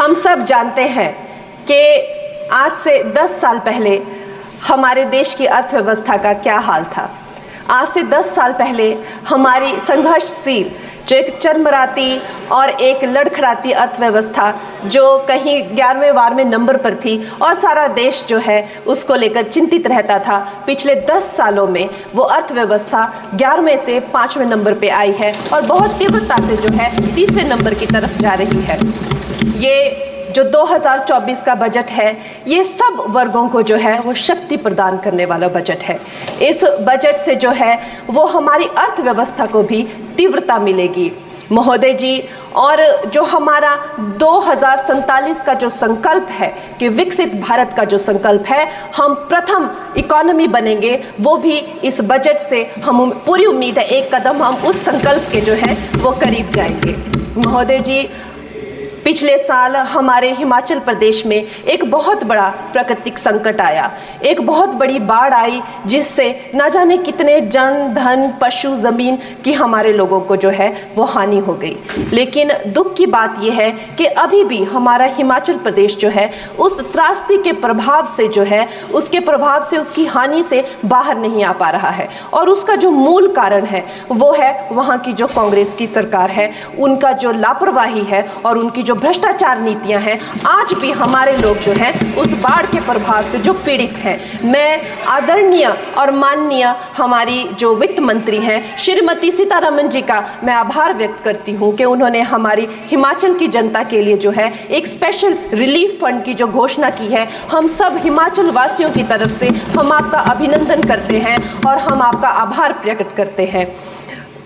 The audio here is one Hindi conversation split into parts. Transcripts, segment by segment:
हम सब जानते हैं कि आज से 10 साल पहले हमारे देश की अर्थव्यवस्था का क्या हाल था। आज से 10 साल पहले हमारी संघर्षशील, जो एक चरमराती और एक लड़खड़ाती अर्थव्यवस्था, जो कहीं 11वें-12वें नंबर पर थी और सारा देश जो है उसको लेकर चिंतित रहता था, पिछले 10 सालों में वो अर्थव्यवस्था 11वें से 5वें नंबर पे आई है और बहुत तीव्रता से जो है 3रे नंबर की तरफ जा रही है। ये जो 2024 का बजट है, ये सब वर्गों को जो है वो शक्ति प्रदान करने वाला बजट है। इस बजट से जो है वो हमारी अर्थव्यवस्था को भी तीव्रता मिलेगी महोदय जी। और जो हमारा 2047 का जो संकल्प है कि विकसित भारत का जो संकल्प है, हम प्रथम इकोनॉमी बनेंगे, वो भी इस बजट से हम पूरी उम्मीद है एक कदम हम उस संकल्प के जो है वो करीब जाएंगे। महोदय जी, पिछले साल हमारे हिमाचल प्रदेश में एक बहुत बड़ा प्राकृतिक संकट आया, एक बहुत बड़ी बाढ़ आई, जिससे न जाने कितने जन, धन, पशु, ज़मीन की हमारे लोगों को जो है वो हानि हो गई। लेकिन दुख की बात यह है कि अभी भी हमारा हिमाचल प्रदेश जो है उस त्रासदी के प्रभाव से जो है, उसके प्रभाव से, उसकी हानि से बाहर नहीं आ पा रहा है। और उसका जो मूल कारण है वो है वहाँ की जो कांग्रेस की सरकार है, उनका जो लापरवाही है और उनकी जो भ्रष्टाचार नीतियां हैं। आज भी हमारे लोग जो हैं उस बाढ़ के प्रभाव से जो पीड़ित हैं। मैं आदरणीय और माननीय हमारी जो वित्त मंत्री हैं श्रीमती सीतारमण जी का मैं आभार व्यक्त करती हूं कि उन्होंने हमारी हिमाचल की जनता के लिए जो है एक स्पेशल रिलीफ फंड की जो घोषणा की है। हम सब हिमाचल वासियों की तरफ से हम आपका अभिनंदन करते हैं और हम आपका आभार प्रकट करते हैं।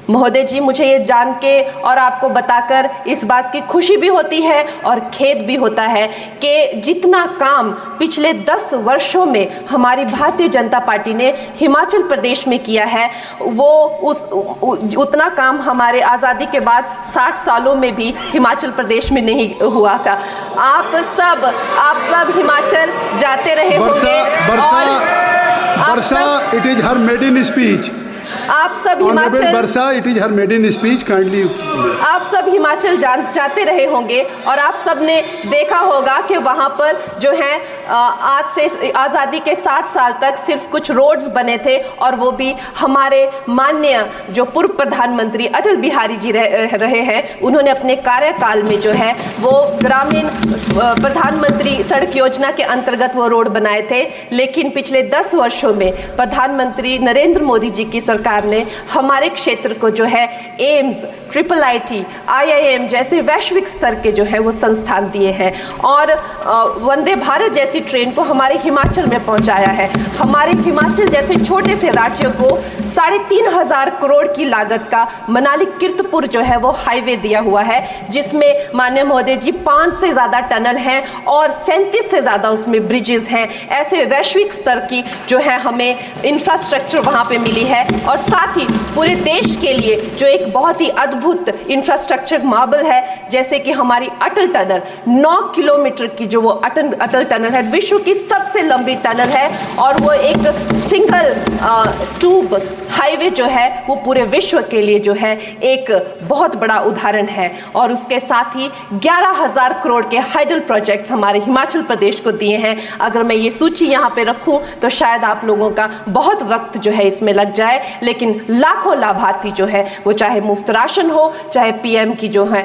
महोदय जी, मुझे ये जान के और आपको बताकर इस बात की खुशी भी होती है और खेद भी होता है कि जितना काम पिछले 10 वर्षों में हमारी भारतीय जनता पार्टी ने हिमाचल प्रदेश में किया है, वो उतना काम हमारे आज़ादी के बाद 60 सालों में भी हिमाचल प्रदेश में नहीं हुआ था। आप सब हिमाचल जाते रहे होंगे। Varsha, it is her maiden speech. आप सब Himachal, Varsha, it is her maiden speech, kindly. आप सब हिमाचल जाते रहे होंगे और आप सब ने देखा होगा कि वहाँ पर जो है आज से आज़ादी के 60 साल तक सिर्फ कुछ रोड्स बने थे, और वो भी हमारे माननीय जो पूर्व प्रधानमंत्री अटल बिहारी जी रहे हैं, उन्होंने अपने कार्यकाल में जो है वो ग्रामीण प्रधानमंत्री सड़क योजना के अंतर्गत वो रोड बनाए थे। लेकिन पिछले 10 वर्षों में प्रधानमंत्री नरेंद्र मोदी जी की सरकार ने हमारे क्षेत्र को जो है एम्स, IIIT, IIM जैसे वैश्विक स्तर के जो है वो संस्थान दिए हैं और वंदे भारत जैसी ट्रेन को हमारे हिमाचल में पहुंचाया है। हमारे हिमाचल जैसे छोटे से राज्य को 3,500 करोड़ की लागत का मनाली कीर्तपुर जो है वो हाईवे दिया हुआ है, जिसमें माननीय महोदय जी 5 से ज़्यादा टनल हैं और 37 से ज़्यादा उसमें ब्रिजेस हैं। ऐसे वैश्विक स्तर की जो है हमें इंफ्रास्ट्रक्चर वहाँ पे मिली है और साथ ही पूरे देश के लिए जो एक बहुत ही अद्भुत इंफ्रास्ट्रक्चर मार्बल है, जैसे कि हमारी अटल टनल 9 किलोमीटर की जो वो अटल टनल है, विश्व की सबसे लंबी टनल है और वो एक सिंगल ट्यूब हाईवे जो है वो पूरे विश्व के लिए जो है एक बहुत बड़ा उदाहरण है। और उसके साथ ही 11,000 करोड़ के हाइडल प्रोजेक्ट्स हमारे हिमाचल प्रदेश को दिए हैं। अगर मैं ये सूची यहाँ पे रखूँ तो शायद आप लोगों का बहुत वक्त जो है इसमें लग जाए, लेकिन लाखों लाभार्थी जो है वो चाहे मुफ्त राशन हो, चाहे PM की जो है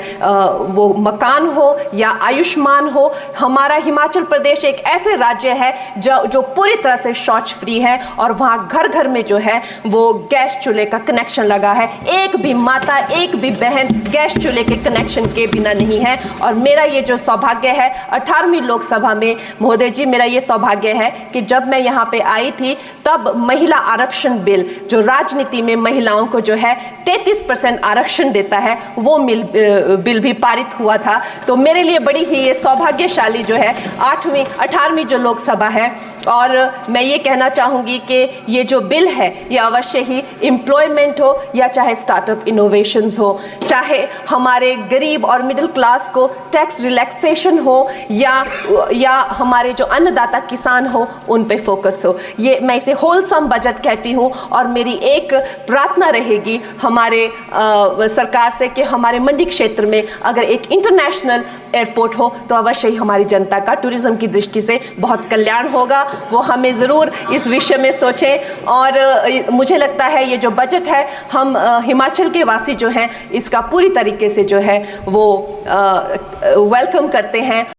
वो मकान हो या आयुष्मान हो। हमारा हिमाचल प्रदेश एक ऐसे राज्य है जो पूरी तरह से शौच फ्री है और वहाँ घर घर में जो है वो गैस चूल्हे का कनेक्शन लगा है। एक भी माता, एक भी बहन गैस चूल्हे के कनेक्शन के बिना नहीं है। और मेरा ये जो सौभाग्य है 18वीं लोकसभा में महोदय जी, मेरा ये सौभाग्य है कि जब मैं यहाँ पे आई थी तब महिला आरक्षण बिल, जो राजनीति में महिलाओं को जो है 33% आरक्षण देता है, वो बिल भी पारित हुआ था। तो मेरे लिए बड़ी ही ये सौभाग्यशाली जो है 18वीं जो लोकसभा है और मैं ये कहना चाहूँगी कि ये जो बिल है ये अवश्य ही एम्प्लॉयमेंट हो या चाहे स्टार्टअप इनोवेशंस हो, चाहे हमारे गरीब और मिडिल क्लास को टैक्स रिलैक्सेशन हो या हमारे जो अन्नदाता किसान हो उन पे फोकस हो। ये मैं इसे होलसम बजट कहती हूँ और मेरी एक प्रार्थना रहेगी हमारे सरकार से कि हमारे मंडी क्षेत्र में अगर एक इंटरनेशनल एयरपोर्ट हो तो अवश्य ही हमारी जनता का टूरिज्म की दृष्टि से बहुत कल्याण होगा। वो हमें ज़रूर इस विषय में सोचें और मुझे लगता है ये जो बजट है हम हिमाचल के वासी जो हैं इसका पूरी तरीके से जो है वो वेलकम करते हैं